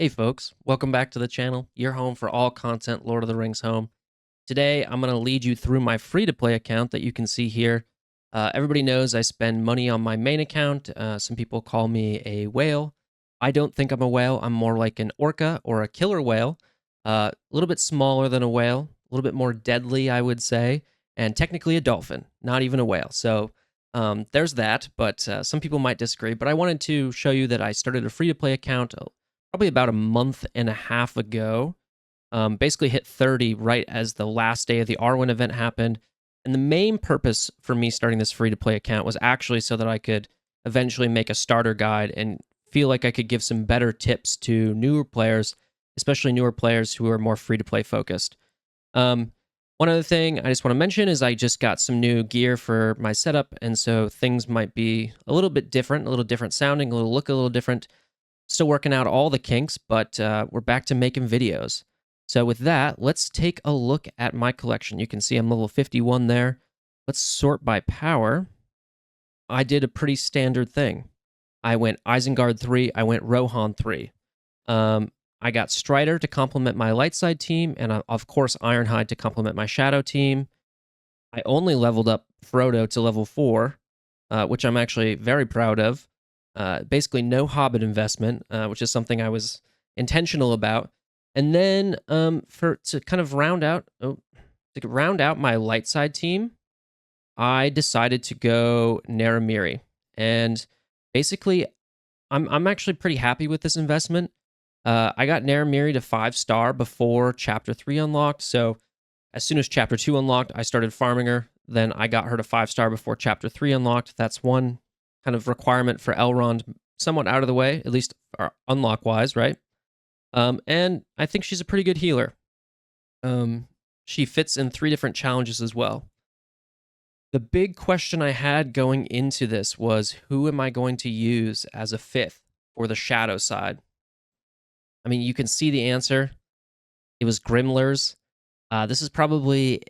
Hey folks, welcome back to the channel. Your home for all content Lord of the Rings home. Today, I'm going to lead you through my free-to-play account that you can see here. Everybody knows I spend money on my main account. Some people call me a whale. I don't think I'm a whale. I'm more like an orca or a killer whale. A little bit smaller than a whale, a little bit more deadly, I would say, and technically a dolphin, not even a whale. So there's that, but some people might disagree. But I wanted to show you that I started a free-to-play account probably about a month and a half ago. Basically hit 30 right as the last day of the Arwen event happened. And the main purpose for me starting this free to play account was actually so that I could eventually make a starter guide and feel like I could give some better tips to newer players, especially newer players who are more free to play focused. One other thing I just want to mention is I just got some new gear for my setup, and so things might be a little bit different, a little different sounding, look a little different. Still working out all the kinks, but we're back to making videos. So with that, let's take a look at my collection. You can see I'm level 51 there. Let's sort by power. I did a pretty standard thing. I went Isengard 3, I went Rohan 3. I got Strider to complement my light side team, and of course Ironhide to complement my shadow team. I only leveled up Frodo to level 4, which I'm actually very proud of. Basically, no Hobbit investment, which is something I was intentional about. And then to kind of round out my light side team, I decided to go Naramiri. And basically, I'm actually pretty happy with this investment. I got Naramiri to 5-star before Chapter 3 unlocked. So as soon as Chapter 2 unlocked, I started farming her. Then I got her to 5-star before Chapter 3 unlocked. That's one kind of requirement for Elrond, somewhat out of the way, at least unlock wise, right? And I think she's a pretty good healer. She fits in 3 different challenges as well. The big question I had going into this was, who am I going to use as a 5th for the shadow side? I mean, you can see the answer. It was Grimlers. This is probably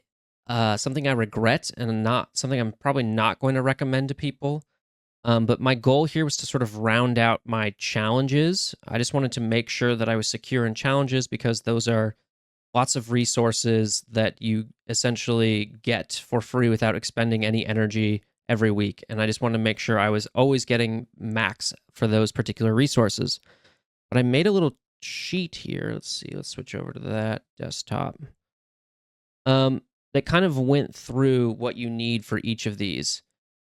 something I regret and not something I'm probably not going to recommend to people. But my goal here was to sort of round out my challenges. I just wanted to make sure that I was secure in challenges because those are lots of resources that you essentially get for free without expending any energy every week. And I just wanted to make sure I was always getting max for those particular resources. But I made a little sheet here. Let's see. Let's switch over to that desktop. That kind of went through what you need for each of these.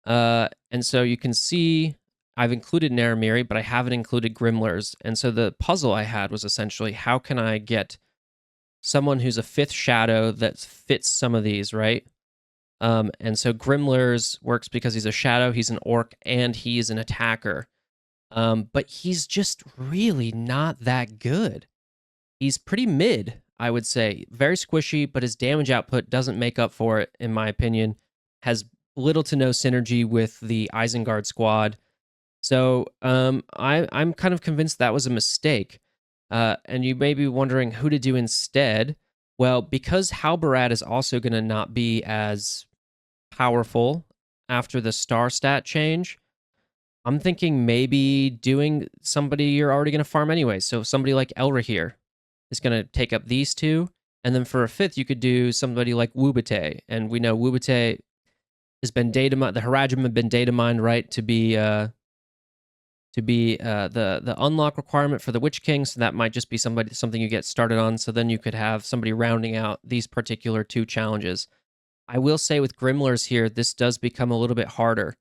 And so you can see I've included Naramiri, but I haven't included Grimlers. And so the puzzle I had was essentially, how can I get someone who's a 5th shadow that fits some of these, right? And so Grimlers works because he's a shadow, he's an orc, and he's an attacker. But he's just really not that good. He's pretty mid, I would say. Very squishy, but his damage output doesn't make up for it, in my opinion. Has little to no synergy with the Isengard squad. So I'm kind of convinced that was a mistake. And you may be wondering who to do instead. Well, because Halbarad is also going to not be as powerful after the star stat change, I'm thinking maybe doing somebody you're already going to farm anyway. So somebody like Elrahir is going to take up these 2. And then for a 5th, you could do somebody like Wubate. And we know Wubate has been data mined. The Harajim have been data mined, right, to be the unlock requirement for the Witch King. So that might just be something you get started on. So then you could have somebody rounding out these particular 2 challenges. I will say with Grimlers here, this does become a little bit harder.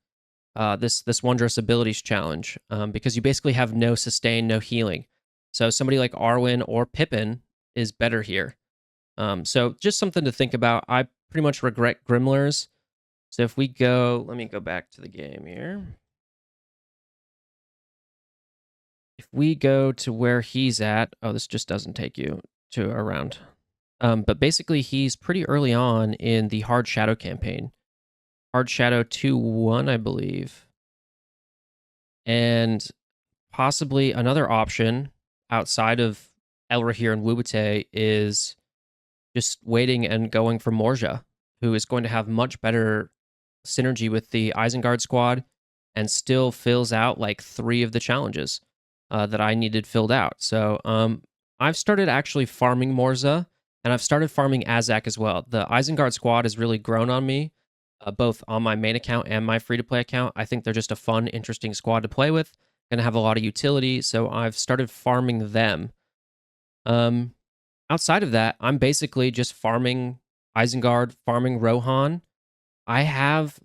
This Wondrous Abilities challenge, because you basically have no sustain, no healing. So somebody like Arwen or Pippin is better here. So just something to think about. I pretty much regret Grimlers. So if we go, let me go back to the game here. If we go to where he's at, oh, this just doesn't take you to around. But basically, he's pretty early on in the Hard Shadow campaign. Hard Shadow 2-1, I believe. And possibly another option outside of Elrahir and Wubate is just waiting and going for Morja, who is going to have much better synergy with the Isengard squad and still fills out like 3 of the challenges. that I needed filled out. So I've started actually farming Morza, and I've started farming Azak as well. The Isengard squad has really grown on me, both on my main account and my free-to-play account. I think they're just a fun, interesting squad to play with. Going to have a lot of utility, so I've started farming them. Outside of that, I'm basically just farming Isengard, farming Rohan. I have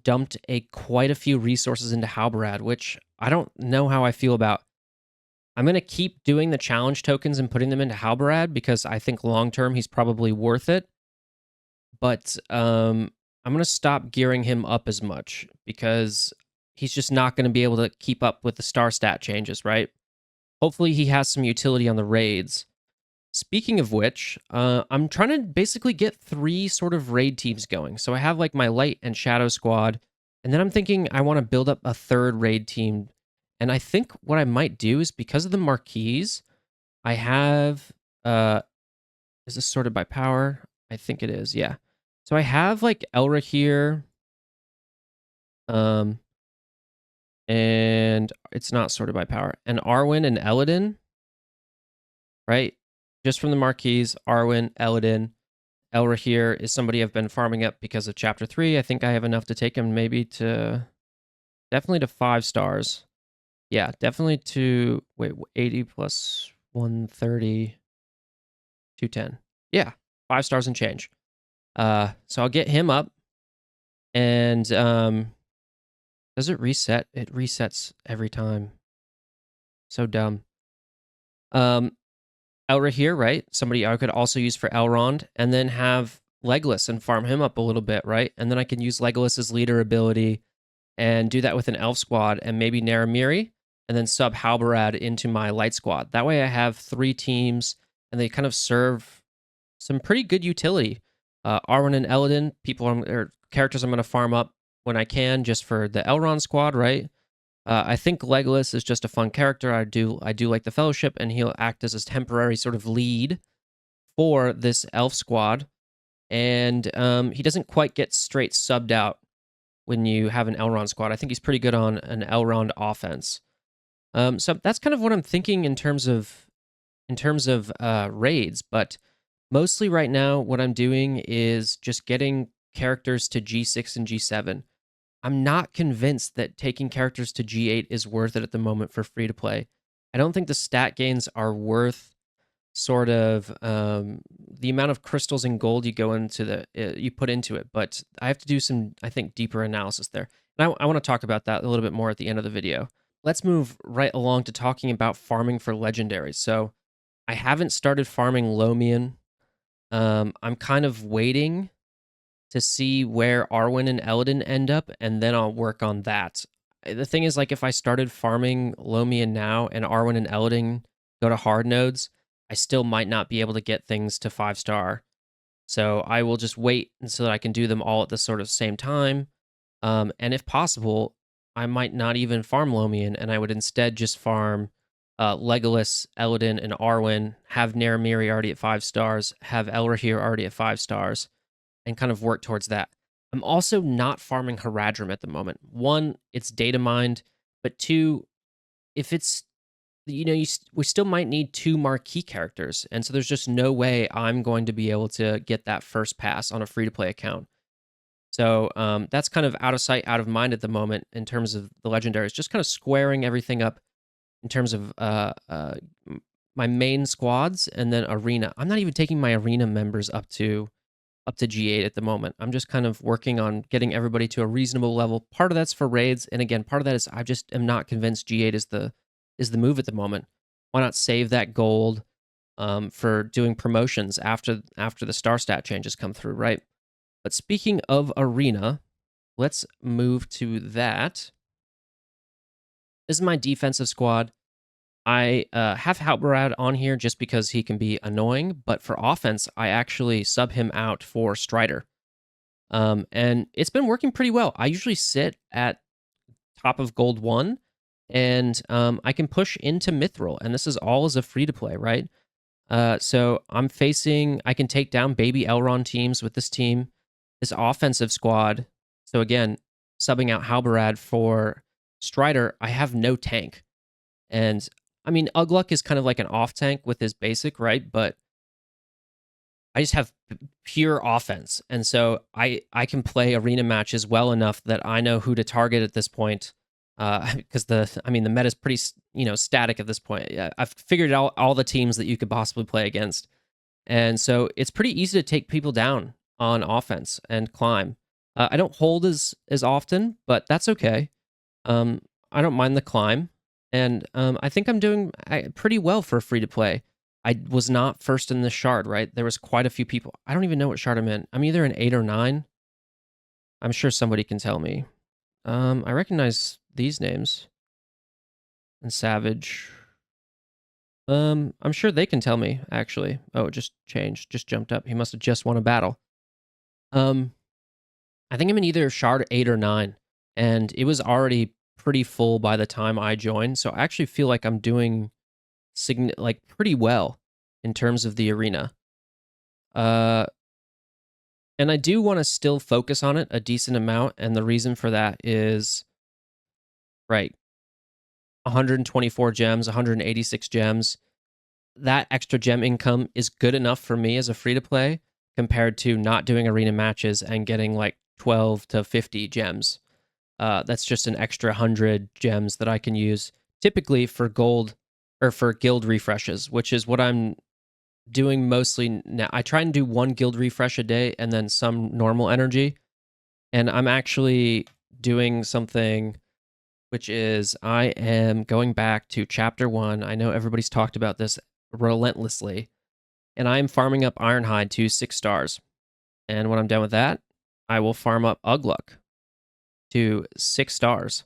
dumped quite a few resources into Halbarad, which I don't know how I feel about. I'm going to keep doing the challenge tokens and putting them into Halbarad because I think long term he's probably worth it. But I'm going to stop gearing him up as much because he's just not going to be able to keep up with the star stat changes, right? Hopefully he has some utility on the raids. Speaking of which, I'm trying to basically get 3 sort of raid teams going. So I have like my light and shadow squad, and then I'm thinking I want to build up a 3rd raid team. And I think what I might do is because of the marquees, I have is this sorted by power? I think it is, yeah. So I have like Elra here. And it's not sorted by power. And Arwen and Eladin, right? Just from the marquees, Arwen, Eladin. Elra here is somebody I've been farming up because of chapter 3. I think I have enough to take him maybe to definitely to 5 stars. Yeah, definitely to 80 plus 130, 210. Yeah, 5 stars and change. So I'll get him up. And does it reset? It resets every time. So dumb. Elra here, right? Somebody I could also use for Elrond, and then have Legolas and farm him up a little bit, right? And then I can use Legolas's leader ability and do that with an elf squad and maybe Naramiri, and then sub Halbarad into my light squad. That way I have 3 teams, and they kind of serve some pretty good utility. Arwen and Eladin, or characters I'm going to farm up when I can, just for the Elrond squad, right? I think Legolas is just a fun character. I do like the Fellowship, and he'll act as a temporary sort of lead for this elf squad. And he doesn't quite get straight subbed out when you have an Elrond squad. I think he's pretty good on an Elrond offense. So that's kind of what I'm thinking in terms of raids. But mostly right now, what I'm doing is just getting characters to G6 and G7. I'm not convinced that taking characters to G8 is worth it at the moment for free to play. I don't think the stat gains are worth sort of the amount of crystals and gold you put into it. But I have to do some, I think, deeper analysis there. And I want to talk about that a little bit more at the end of the video. Let's move right along to talking about farming for legendaries. So I haven't started farming Lomian. I'm kind of waiting to see where Arwen and Eladin end up, and then I'll work on that. The thing is, like, if I started farming Lomian now and Arwen and Eladin go to hard nodes, I still might not be able to get things to 5-star. So I will just wait so that I can do them all at the sort of same time. And if possible, I might not even farm Lomian, and I would instead just farm Legolas, Eladin, and Arwen, have Naramiri already at 5 stars, have Elra here already at 5 stars, and kind of work towards that. I'm also not farming Haradrim at the moment. 1, it's data mined, but 2, if it's, we still might need 2 marquee characters, and so there's just no way I'm going to be able to get that first pass on a free-to-play account. So that's kind of out of sight, out of mind at the moment in terms of the legendaries, just kind of squaring everything up in terms of my main squads and then arena. I'm not even taking my arena members up to G8 at the moment. I'm just kind of working on getting everybody to a reasonable level. Part of that's for raids, and again, part of that is I just am not convinced G8 is the move at the moment. Why not save that gold for doing promotions after the star stat changes come through, right? But speaking of arena, let's move to that. This is my defensive squad. I have Halbarad on here just because he can be annoying, but for offense, I actually sub him out for Strider. And it's been working pretty well. I usually sit at top of Gold 1, and I can push into Mithril, and this is all as a free-to-play, right? So I can take down baby Elrond teams with this team, this offensive squad. So again, subbing out Halbarad for Strider, I have no tank. And I mean, Ugluk is kind of like an off tank with his basic, right? But I just have pure offense, and so I can play arena matches well enough that I know who to target at this point. Because the meta is pretty static at this point. Yeah, I've figured out all the teams that you could possibly play against, and so it's pretty easy to take people down on offense and climb. I don't hold as often, but that's okay. Um, I don't mind the climb, and I think I'm doing pretty well for free to play. I was not first in this shard, right? There was quite a few people. I don't even know what shard I'm in. I'm either in 8 or 9. I'm sure somebody can tell me. I recognize these names. And Savage. I'm sure they can tell me, actually. Oh, it just changed. Just jumped up. He must have just won a battle. I think I'm in either shard 8 or 9. And it was already pretty full by the time I joined. So I actually feel like I'm doing pretty well in terms of the arena. And I do want to still focus on it a decent amount, and the reason for that is, right, 124 gems, 186 gems. That extra gem income is good enough for me as a free to play compared to not doing arena matches and getting like 12 to 50 gems. That's just an extra 100 gems that I can use typically for gold or for guild refreshes, which is what I'm doing mostly now. I try and do one guild refresh a day and then some normal energy. And I'm actually doing something which is I am going back to chapter 1. I know everybody's talked about this relentlessly. And I am farming up Ironhide to 6 stars. And when I'm done with that, I will farm up Ugluk to 6 stars.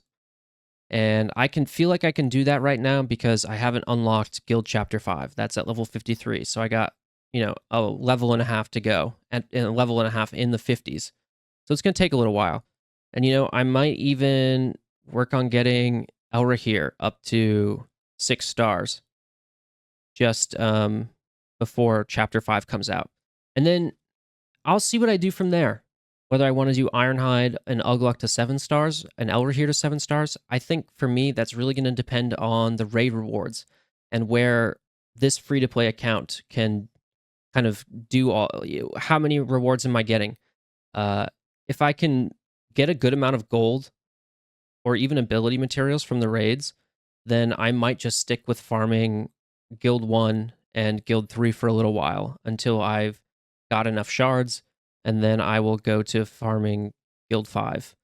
And I can feel like I can do that right now because I haven't unlocked Guild Chapter 5. That's at level 53. So I got, a level and a half to go, and a level and a half in the 50s. So it's going to take a little while. And, I might even work on getting Elrahir up to 6 stars just before Chapter 5 comes out. And then I'll see what I do from there. Whether I want to do Ironhide and Ugluk to 7 stars and Elrahir to 7 stars, I think for me that's really going to depend on the raid rewards and where this free-to-play account can kind of do all. How many rewards am I getting? If I can get a good amount of gold or even ability materials from the raids, then I might just stick with farming Guild 1 and Guild 3 for a little while until I've got enough shards, and then I will go to farming Guild 5.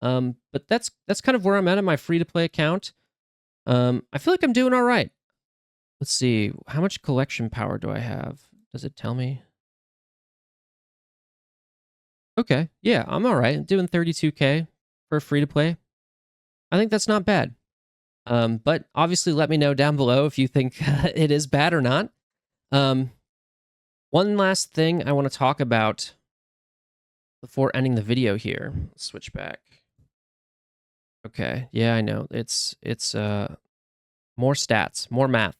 But that's kind of where I'm at in my free-to-play account. I feel like I'm doing all right. Let's see. How much collection power do I have? Does it tell me? Okay. Yeah, I'm all right. I'm doing 32K for free-to-play. I think that's not bad. But obviously let me know down below if you think it is bad or not. One last thing I want to talk about before ending the video here. Let's switch back. Okay, yeah, I know. It's more stats, more math.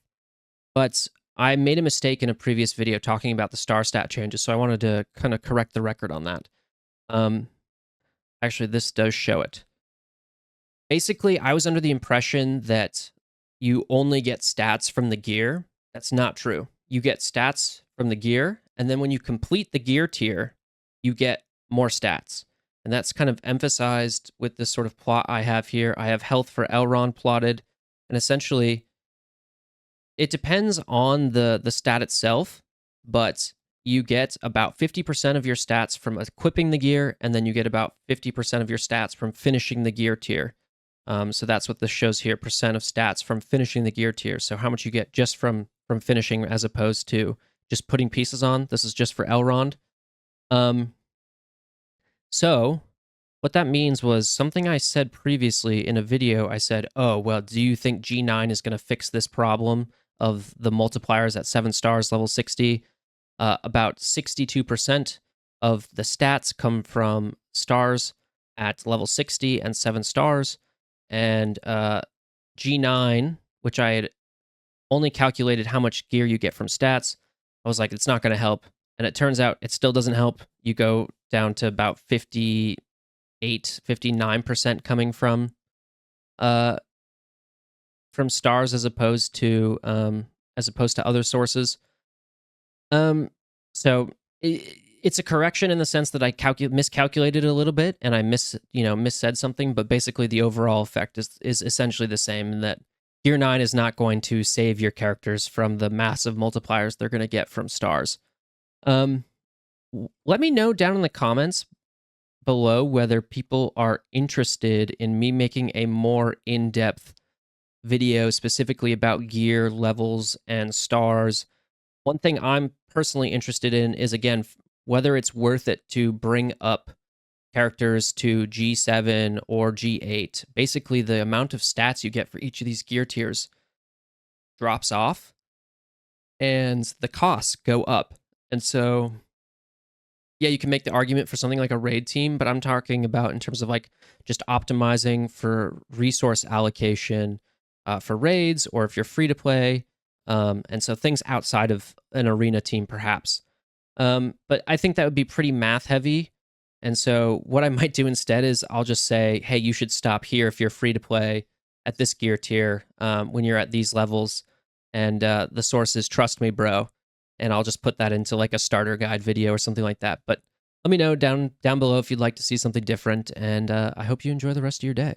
But I made a mistake in a previous video talking about the star stat changes, so I wanted to kind of correct the record on that. Actually, this does show it. Basically, I was under the impression that you only get stats from the gear. That's not true. You get stats from the gear, and then when you complete the gear tier, you get more stats. And that's kind of emphasized with this sort of plot I have here. I have health for Elrond plotted, and essentially, it depends on the stat itself, but you get about 50% of your stats from equipping the gear, and then you get about 50% of your stats from finishing the gear tier. So that's what this shows here, percent of stats from finishing the gear tier. So how much you get just from finishing as opposed to just putting pieces on. This is just for Elrond. So what that means was something I said previously in a video. I said, oh, well, do you think G9 is going to fix this problem of the multipliers at 7 stars, level 60? About 62% of the stats come from stars at level 60 and 7 stars. And G9, which I had only calculated how much gear you get from stats, I was like, it's not going to help. And it turns out it still doesn't help. You go down to about 58, 59% coming from from stars as opposed to other sources. Um, so it's a correction in the sense that I miscalculated a little bit and I missaid something, but basically the overall effect is essentially the same. In that Gear 9 is not going to save your characters from the massive multipliers they're going to get from stars. Let me know down in the comments below whether people are interested in me making a more in-depth video specifically about gear levels and stars. One thing I'm personally interested in is, again, whether it's worth it to bring up characters to G7 or G8. Basically, the amount of stats you get for each of these gear tiers drops off and the costs go up. And so, yeah, you can make the argument for something like a raid team, but I'm talking about in terms of like just optimizing for resource allocation for raids, or if you're free to play. And so things outside of an arena team, perhaps. But I think that would be pretty math heavy. And so what I might do instead is I'll just say, hey, you should stop here if you're free to play at this gear tier when you're at these levels. And the source is trust me, bro. And I'll just put that into like a starter guide video or something like that. But let me know down below if you'd like to see something different. And I hope you enjoy the rest of your day.